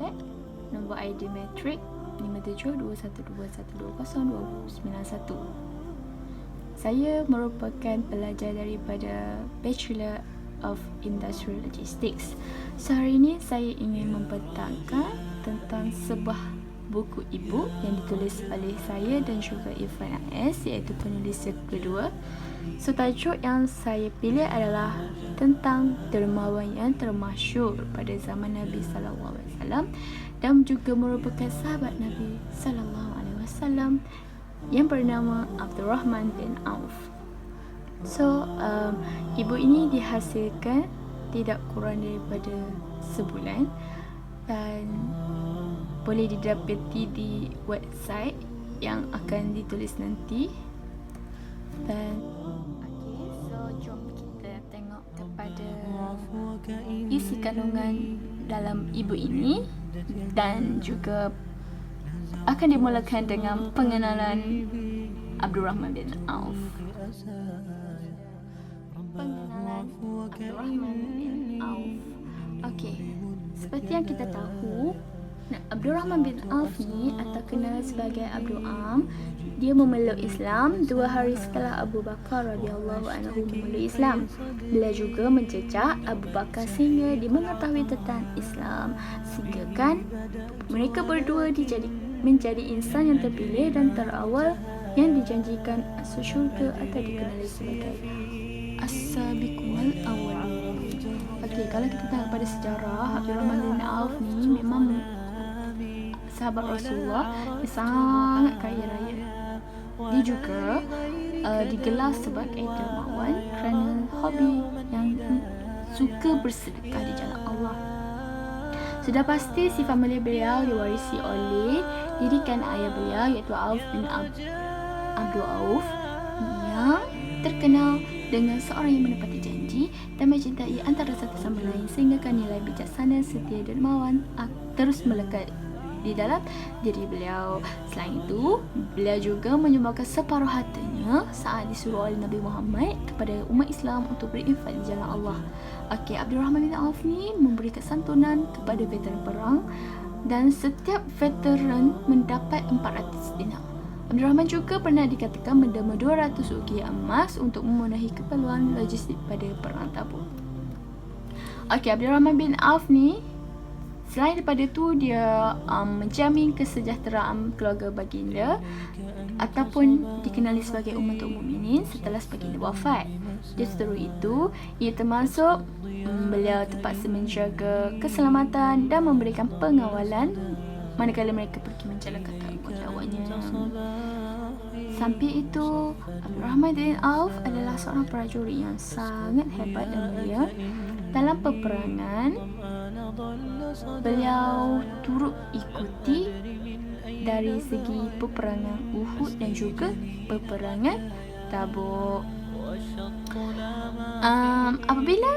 kontak, nombor ID matrik 5721212091. Saya merupakan pelajar daripada Bachelor of Industrial Logistics. So hari ini saya ingin membentangkan tentang sebuah buku e-book yang ditulis oleh saya dan juga Irfan AS, iaitu penulis yang kedua. So tajuk yang saya pilih adalah tentang dermawan yang termasyhur pada zaman Nabi sallallahu alaihi wasallam dan juga merupakan sahabat Nabi sallallahu alaihi wasallam yang bernama Abdurrahman bin Auf. So e-book ini dihasilkan tidak kurang daripada sebulan dan boleh didapati di website yang akan ditulis nanti. Dan so jom kita tengok kepada isi kandungan dalam e-book ini, dan juga akan dimulakan dengan pengenalan Abdurrahman bin Auf. Pengenalan Abdurrahman bin Auf. Okey, seperti yang kita tahu, Abdurrahman bin Auf ni atau kenal sebagai Abdul Am, dia memeluk Islam 2 hari setelah Abu Bakar radhiyallahu anhu memeluk Islam. Beliau juga menjejak Abu Bakar sehingga dia mengetahui tentang Islam, sehingga kan mereka berdua menjadi insan yang terpilih dan terawal yang dijanjikan masuk syurga atau dikenali sebagai as-sabiqul awwal. Okey, kalau kita tengok pada sejarah, Abdurrahman bin Auf ni memang sahabat Rasulullah yang sangat kaya raya. Dia juga digelar sebagai dermawan kerana hobi yang suka bersedekah di jalan Allah. Sudah pasti sifat mulia beliau diwarisi oleh didikan ayah beliau, iaitu Auf bin Abdul Auf, yang terkenal dengan seorang yang menepati janji dan mencintai antara satu sama lain, sehingga nilai bijaksana, setia, dermawan terus melekat di dalam diri beliau. Selain itu, beliau juga menyumbangkan separuh hartanya saat disuruh oleh Nabi Muhammad kepada umat Islam untuk berinfak di jalan Allah. Okey, Abdurrahman bin Auf ni memberikan santunan kepada veteran perang dan setiap veteran mendapat 400 dinar. Abdurrahman juga pernah dikatakan menderma 200 ukiah emas untuk memenuhi keperluan logistik pada perang Tabuk. Okey, Abdurrahman bin Auf ni selain daripada itu, dia menjamin kesejahteraan keluarga baginda ataupun dikenali sebagai Ummatul Mukminin setelah baginda wafat. Justru itu, ia termasuk beliau terpaksa menjaga keselamatan dan memberikan pengawalan manakala mereka pergi menjalankan tanggungjawabnya. Sampai itu, Abdurrahman bin Auf adalah seorang prajurit yang sangat hebat dan mulia. Dalam peperangan, beliau turut ikuti dari segi peperangan Uhud dan juga peperangan Tabuk. Apabila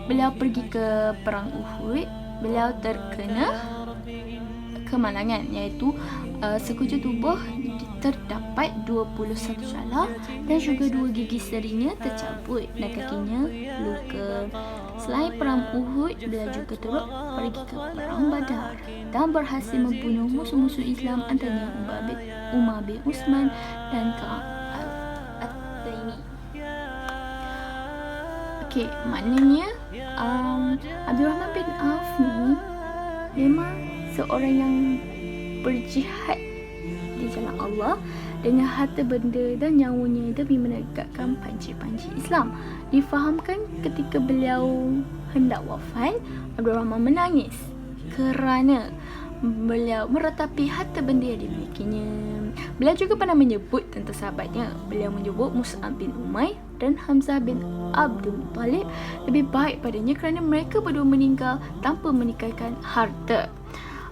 beliau pergi ke perang Uhud, beliau terkena kemalangan, iaitu sekujur tubuh terdapat 21 calar dan juga 2 gigi serinya tercabut dan kakinya luka. Selain perang Uhud, beliau juga turut pergi ke perang Badar dan berhasil membunuh musuh-musuh Islam antaranya Umar bin Uthman dan Ka'ab al-Taimi. Okey, maknanya Abdurrahman bin Auf ni memang seorang yang berjihad di jalan Allah dengan harta benda dan nyawanya demi menegakkan panji-panji Islam. Difahamkan ketika beliau hendak wafat, Abdurrahman menangis kerana beliau meratapi harta benda yang dimilikinya. Beliau juga pernah menyebut tentang sahabatnya. Beliau menyebut Mus'ab bin Umair dan Hamzah bin Abdul Muttalib lebih baik padanya kerana mereka berdua meninggal tanpa meninggalkan harta.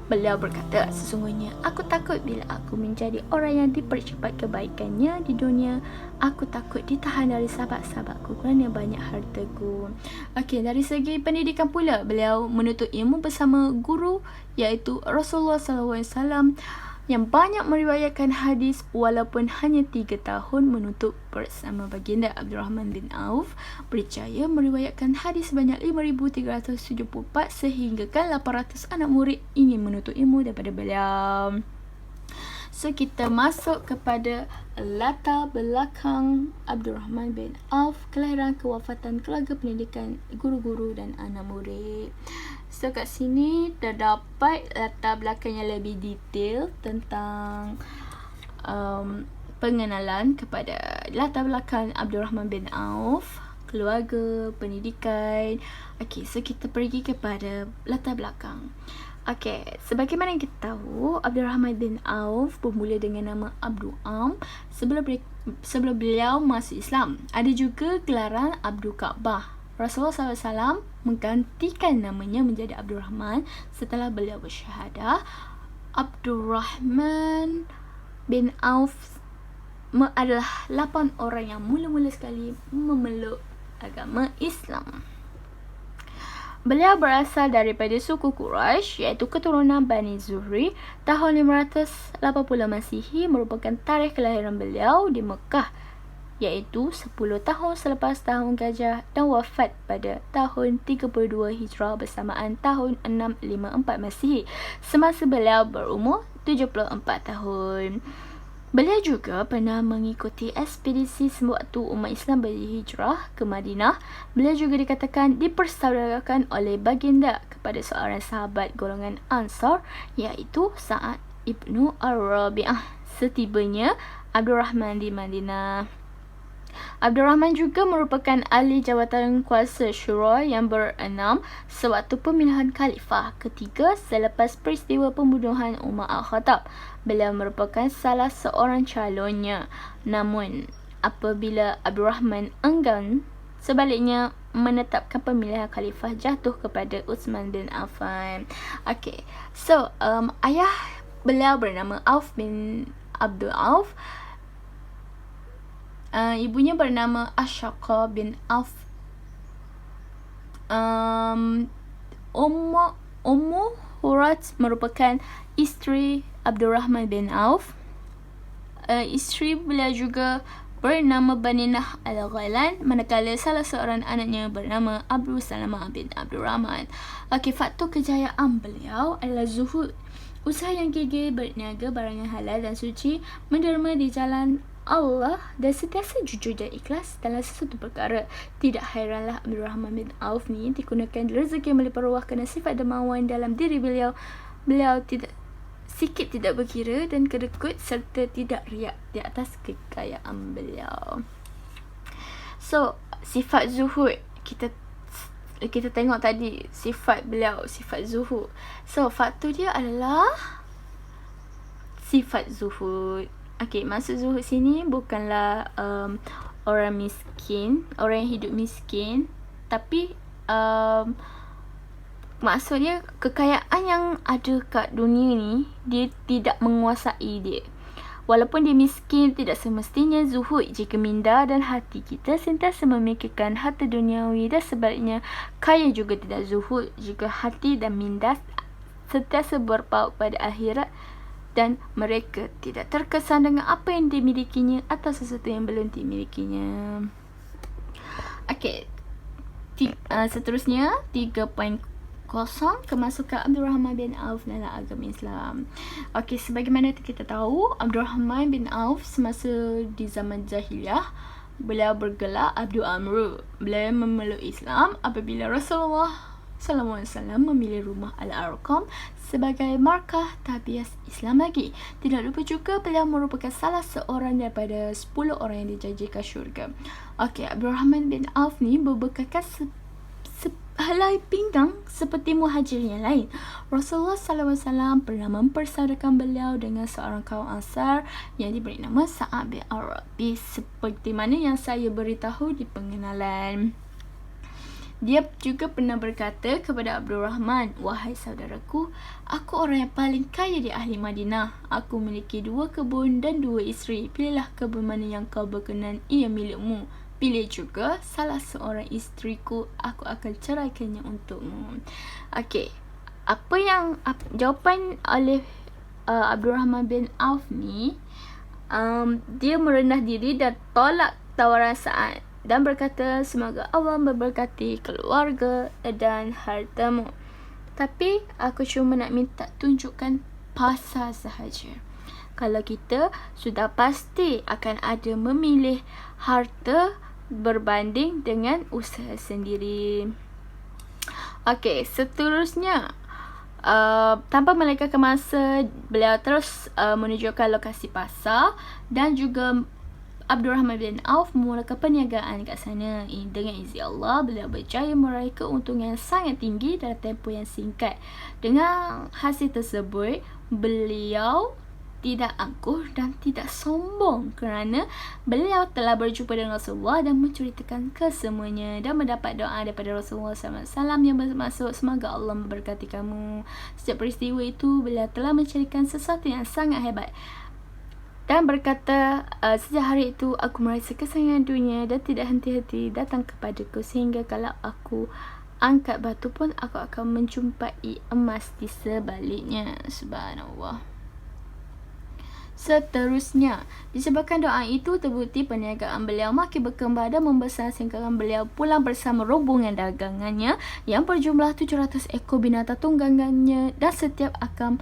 Beliau berkata, sesungguhnya aku takut bila aku menjadi orang yang dipercepat kebaikannya di dunia. Aku takut ditahan dari sahabat-sahabatku kerana banyak hartaku. Okey, dari segi pendidikan pula, beliau menuntut ilmu bersama guru, iaitu Rasulullah SAW yang banyak meriwayatkan hadis walaupun hanya 3 tahun menuntut bersama baginda Abdul Rahman bin Auf, berjaya meriwayatkan hadis sebanyak 5,374 sehinggakan 800 anak murid ingin menuntut ilmu daripada beliau. So kita masuk kepada latar belakang Abdul Rahman bin Auf, kelahiran, kewafatan, keluarga, pendidikan, guru-guru dan anak murid. So kat sini terdapat latar belakang yang lebih detail tentang pengenalan kepada latar belakang Abdul Rahman bin Auf, keluarga, pendidikan. Okey, so kita pergi kepada latar belakang. Okey, sebagaimana yang kita tahu, Abdul Rahman bin Auf bermula dengan nama Abdul Am sebelum beliau masuk Islam. Ada juga gelaran Abdul Ka'bah. Rasulullah SAW menggantikan namanya menjadi Abdul Rahman setelah beliau bersyahadah. Abdul Rahman bin Auf adalah 8 orang yang mula-mula sekali memeluk agama Islam. Beliau berasal daripada suku Quraisy, iaitu keturunan Bani Zuhri. Tahun 580 Masihi merupakan tarikh kelahiran beliau di Mekah, iaitu 10 tahun selepas tahun Gajah, dan wafat pada tahun 32 Hijrah bersamaan tahun 654 Masihi semasa beliau berumur 74 tahun. Beliau juga pernah mengikuti ekspedisi sewaktu umat Islam berhijrah ke Madinah. Beliau juga dikatakan dipersaudarakan oleh baginda kepada seorang sahabat golongan Ansar, iaitu Sa'ad ibnu Ar-Rabi'ah setibanya Abdul Rahman di Madinah. Abdul Rahman juga merupakan ahli jawatan kuasa syura yang berenam sewaktu pemilihan khalifah ketiga selepas peristiwa pembunuhan Umar Al-Khattab. Beliau merupakan salah seorang calonnya. Namun, apabila Abdul Rahman enggan, sebaliknya menetapkan pemilihan khalifah jatuh kepada Uthman bin Affan. Okay, so ayah beliau bernama Auf bin Abdul Auf. Ibunya bernama Ashaqah bin Auf. Ummu Hurat merupakan isteri Abdul Rahman bin Auf. Isteri beliau juga bernama Baninah Al-Ghailan, manakala salah seorang anaknya bernama Abu Salamah bin Abdul Rahman. Okey, faktor kejayaan beliau adalah zuhud, usaha yang gigih berniaga barang yang halal dan suci, menderma di jalan Allah dan sentiasa jujur dan ikhlas dalam sesuatu perkara. Tidak hairanlah Abdul Rahman bin Auf ni digunakan rezeki yang melimpah ruah kerana sifat dermawan dalam diri beliau. Beliau tidak berkira dan kedekut serta tidak riak di atas kekayaan beliau. So, sifat zuhud kita tengok tadi, sifat beliau, sifat zuhud. So, faktor dia adalah sifat zuhud. Okey, maksud zuhud sini bukanlah orang miskin, orang yang hidup miskin, tapi maksudnya kekayaan yang ada kat dunia ni, dia tidak menguasai dia. Walaupun dia miskin, tidak semestinya zuhud jika minda dan hati kita sentiasa memikirkan harta duniawi, dan sebaliknya kaya juga tidak zuhud jika hati dan minda sentiasa berpaut pada akhirat dan mereka tidak terkesan dengan apa yang dimilikinya atau sesuatu yang belum dimilikinya. Okey, seterusnya 3.0, kemasukan Abdul Rahman bin Auf dalam agama Islam. Okey, sebagaimana kita tahu, Abdul Rahman bin Auf semasa di zaman jahiliyah, beliau bergelar Abdul Amr. Beliau memeluk Islam apabila Rasulullah SAW memilih rumah Al-Arqam sebagai markah tabias Islam lagi. Tidak lupa juga beliau merupakan salah seorang daripada 10 orang yang dijanjikan syurga. Okey, Abdul Rahman bin Auf ni berbekalkan helai pinggang seperti muhajir yang lain. Rasulullah SAW pernah mempersaudarkan beliau dengan seorang kaum Ansar yang diberi nama Sa'ad bin Ar-Rabi, seperti mana yang saya beritahu di pengenalan. Dia juga pernah berkata kepada Abdul Rahman, "Wahai saudaraku, aku orang yang paling kaya di ahli Madinah. Aku memiliki 2 kebun dan 2 isteri. Pilihlah kebun mana yang kau berkenan, ia milikmu. Pilih juga salah seorang isteriku, aku akan ceraikannya untukmu." Okey, jawapan oleh Abdurrahman bin Auf ni, dia merendah diri dan tolak tawaran Sa'ad dan berkata, semoga Allah memberkati keluarga dan hartamu. Tapi aku cuma nak minta tunjukkan pasal sahaja. Kalau kita sudah pasti akan ada memilih harta berbanding dengan usaha sendiri. Okey, seterusnya, tanpa melengahkan masa, beliau terus menunjukkan lokasi pasar dan juga Abdurrahman bin Auf memulakan perniagaan kat sana. Dengan izin Allah, beliau berjaya meraih keuntungan sangat tinggi dalam tempoh yang singkat. Dengan hasil tersebut, beliau tidak angkuh dan tidak sombong kerana beliau telah berjumpa dengan Rasulullah dan menceritakan kesemuanya dan mendapat doa daripada Rasulullah SAW yang bermaksud, semoga Allah memberkati kamu. Sejak peristiwa itu, beliau telah mencarikan sesuatu yang sangat hebat dan berkata, sejak hari itu aku merasa kesenangan dunia dan tidak henti-henti datang kepadaku, sehingga kalau aku angkat batu pun aku akan menjumpai emas di sebaliknya. Subhanallah. Seterusnya, disebabkan doa itu terbukti perniagaan beliau makin berkembang dan membesar sehingga beliau pulang bersama rombongan dagangannya yang berjumlah 700 ekor binatang tunggangannya dan setiap akan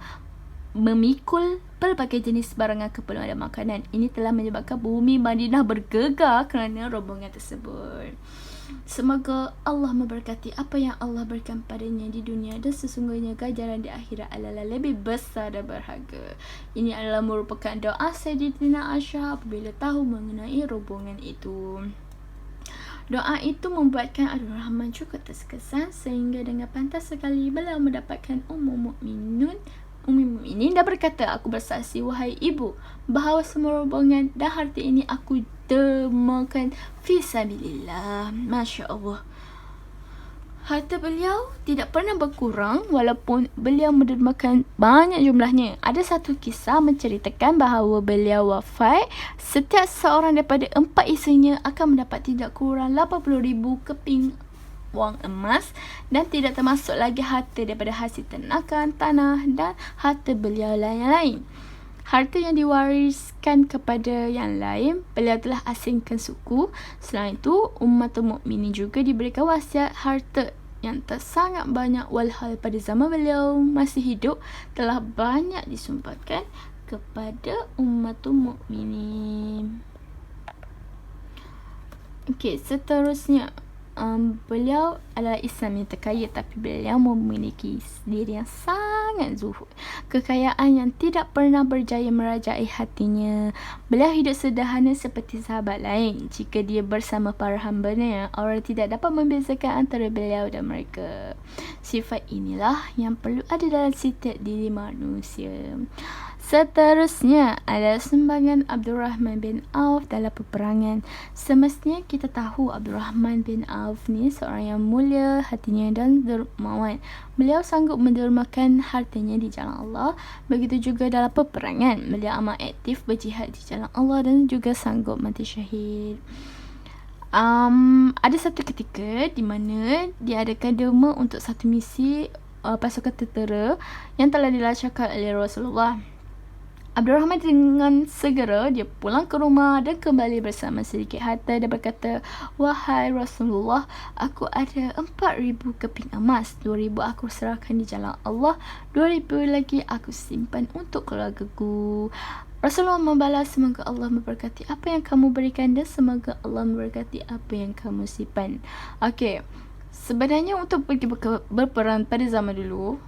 memikul pelbagai jenis barangan keperluan dan makanan. Ini telah menyebabkan bumi Madinah bergegar kerana rombongan tersebut. Semoga Allah memberkati apa yang Allah berikan padanya di dunia dan sesungguhnya ganjaran di akhirat adalah lebih besar dan berharga. Ini adalah merupakan doa Sayyidina Aisyah apabila tahu mengenai rombongan itu. Doa itu membuatkan Abdurrahman cukup terkesan sehingga dengan pantas sekali beliau mendapatkan Ummu Mukminin dah berkata, aku bersaksi wahai ibu bahawa semua rombongan dan harta ini aku dermakan fisabilillah. Masya Allah. Harta beliau tidak pernah berkurang walaupun beliau mendermakan banyak jumlahnya. Ada satu kisah menceritakan bahawa beliau wafat, setiap seorang daripada 4 isterinya akan mendapat tidak kurang 80,000 keping wang emas dan tidak termasuk lagi harta daripada hasil ternakan, tanah dan harta beliau yang lain. Harta yang diwariskan kepada yang lain, beliau telah asingkan suku. Selain itu, Ummatul Mukminin juga diberikan wasiat harta yang sangat banyak, walhal pada zaman beliau masih hidup telah banyak disumpahkan kepada Ummatul Mukminin. Okey, seterusnya, beliau adalah Islam yang terkaya, tapi beliau memiliki diri yang sangat zuhud, kekayaan yang tidak pernah berjaya merajai hatinya. Beliau hidup sederhana seperti sahabat lain. Jika dia bersama para hambanya, orang tidak dapat membezakan antara beliau dan mereka. Sifat inilah yang perlu ada dalam setiap diri manusia. Seterusnya adalah sumbangan Abdurrahman bin Auf dalam peperangan. Semestinya kita tahu Abdurrahman bin Auf ni seorang yang mulia hatinya dan dermawan. Beliau sanggup mendermakan hartanya di jalan Allah. Begitu juga dalam peperangan, beliau amat aktif berjihad di jalan Allah dan juga sanggup mati syahid. Ada satu ketika di mana diadakan derma untuk satu misi pasukan tentera yang telah dilancarkan oleh Rasulullah. Abdurrahman dengan segera dia pulang ke rumah dan kembali bersama sedikit harta dan berkata, wahai Rasulullah, aku ada 4,000 keping emas, 2,000 aku serahkan di jalan Allah, 2,000 lagi aku simpan untuk keluargaku. Rasulullah membalas, semoga Allah memberkati apa yang kamu berikan dan semoga Allah memberkati apa yang kamu simpan. Okey, sebenarnya untuk pergi berperang pada zaman dulu,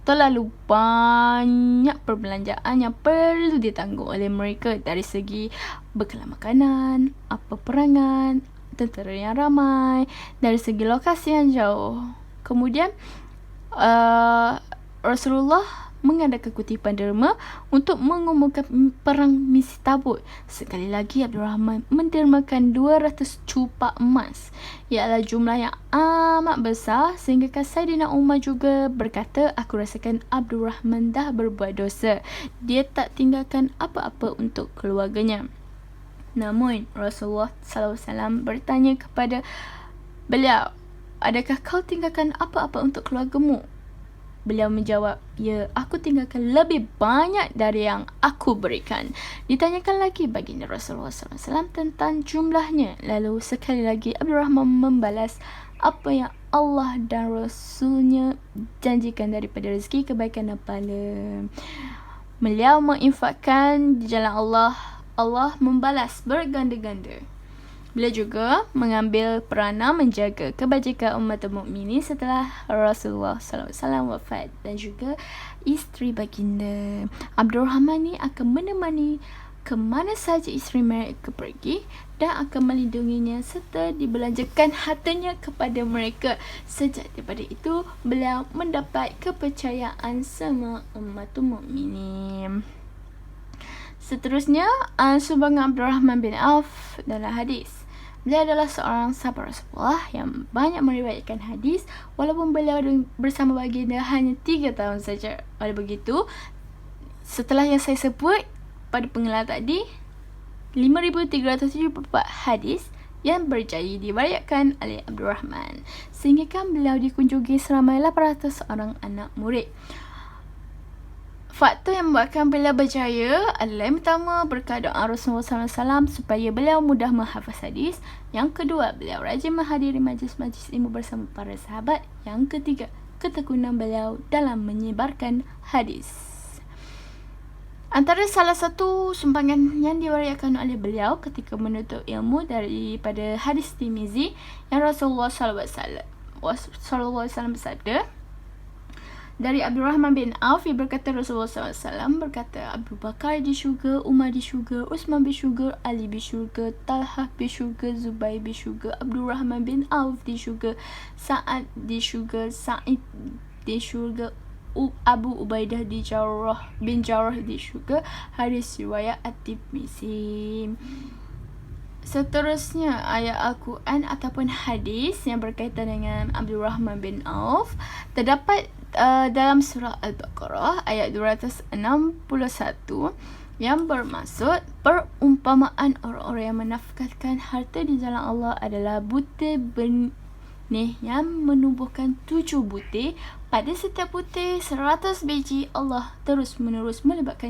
terlalu banyak perbelanjaan yang perlu ditanggung oleh mereka dari segi bekalan makanan, peperangan, tentera yang ramai, dari segi lokasi yang jauh. Kemudian Rasulullah mengadakan kutipan derma untuk mengumumkan perang misi Tabuk. Sekali lagi Abdurrahman mendermakan 200 cupak emas. Ia adalah jumlah yang amat besar sehingga Sayyidina Umar juga berkata, aku rasakan Abdurrahman dah berbuat dosa. Dia tak tinggalkan apa-apa untuk keluarganya. Namun Rasulullah SAW bertanya kepada beliau, adakah kau tinggalkan apa-apa untuk keluargamu? Beliau menjawab, ya, aku tinggalkan lebih banyak dari yang aku berikan. Ditanyakan lagi baginda Rasulullah SAW tentang jumlahnya. Lalu sekali lagi Abdurrahman membalas apa yang Allah dan Rasulnya janjikan daripada rezeki, kebaikan dan pahala. Beliau menginfakkan di jalan Allah, Allah membalas berganda-ganda. Beliau juga mengambil peranan menjaga kebajikan umat mukminin setelah Rasulullah SAW wafat, dan juga isteri baginda Abdurrahman ni akan menemani ke mana saja isteri mereka pergi dan akan melindunginya serta dibelanjakan hartanya kepada mereka. Sejak daripada itu beliau mendapat kepercayaan semua umat mukminin. Seterusnya, sumbangan Abdurrahman bin Auf dalam hadis. Beliau adalah seorang sahabat Rasulullah yang banyak meriwayatkan hadis, walaupun beliau bersama baginda hanya 3 tahun saja. Oleh begitu, setelah yang saya sebut pada pengelaran tadi, 5,374 hadis yang berjaya diriwayatkan oleh Abdurrahman, sehingga kan beliau dikunjungi seramai 800 orang anak murid. Faktor yang membuatkan beliau berjaya adalah yang pertama, berkat doa Rasulullah SAW supaya beliau mudah menghafaz hadis. Yang kedua, beliau rajin menghadiri majlis-majlis ilmu bersama para sahabat. Yang ketiga, ketekunan beliau dalam menyebarkan hadis. Antara salah satu sumbangan yang diriwayatkan oleh beliau ketika menuntut ilmu daripada hadis Tirmizi yang Rasulullah SAW bersabda, dari Abdurrahman bin Auf, berkata Rasulullah SAW berkata, Abu Bakar di syurga, Umar di syurga, Utsman di syurga, Ali di syurga, Talhah di syurga, Zubair di syurga, Abdurrahman bin Auf di syurga, Sa'ad di syurga, Sa'id di syurga, Abu Ubaidah bin Jarrah di syurga. Hadis riwayat At-Tirmizi. Seterusnya, ayat Al-Quran ataupun hadis yang berkaitan dengan Abdurrahman bin Auf terdapat dalam surah Al-Baqarah ayat 261 yang bermaksud perumpamaan orang-orang yang menafkahkan harta di jalan Allah adalah butir benih yang menumbuhkan 7 butir. Pada setiap butir 100 biji. Allah terus menerus melipat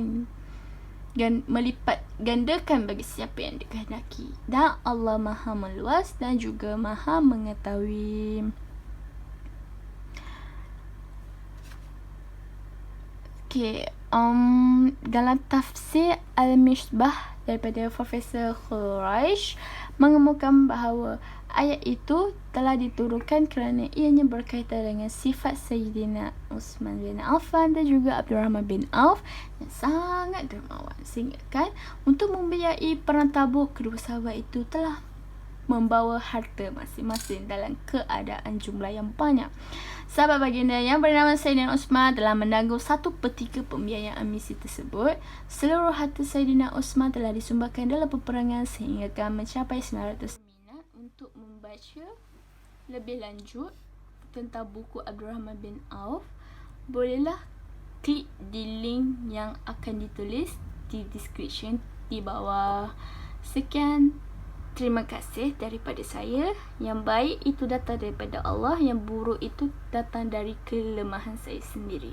gandakan bagi siapa yang dikehendaki, dan Allah Maha meluas dan juga Maha mengetahui. Dalam tafsir Al-Misbah daripada Profesor Khuraish mengemukakan bahawa ayat itu telah diturunkan kerana ianya berkaitan dengan sifat Sayyidina Uthman bin Affan dan juga Abdurrahman bin Auf yang sangat dermawan, sehingga kan untuk membiayai perang Tabuk, kedua sahabat itu telah membawa harta masing-masing dalam keadaan jumlah yang banyak. Sahabat baginda yang bernama Sayyidina Uthman telah menanggung 1/3 pembiayaan misi tersebut. Seluruh harta Sayyidina Uthman telah disumbangkan dalam peperangan sehingga kan mencapai 900. Minat untuk membaca lebih lanjut tentang buku Abdurrahman bin Auf, bolehlah klik di link yang akan ditulis di description di bawah. Sekian. Terima kasih daripada saya. Yang baik itu datang daripada Allah, yang buruk itu datang dari kelemahan saya sendiri.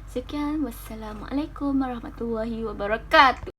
Sekian, wassalamualaikum warahmatullahi wabarakatuh.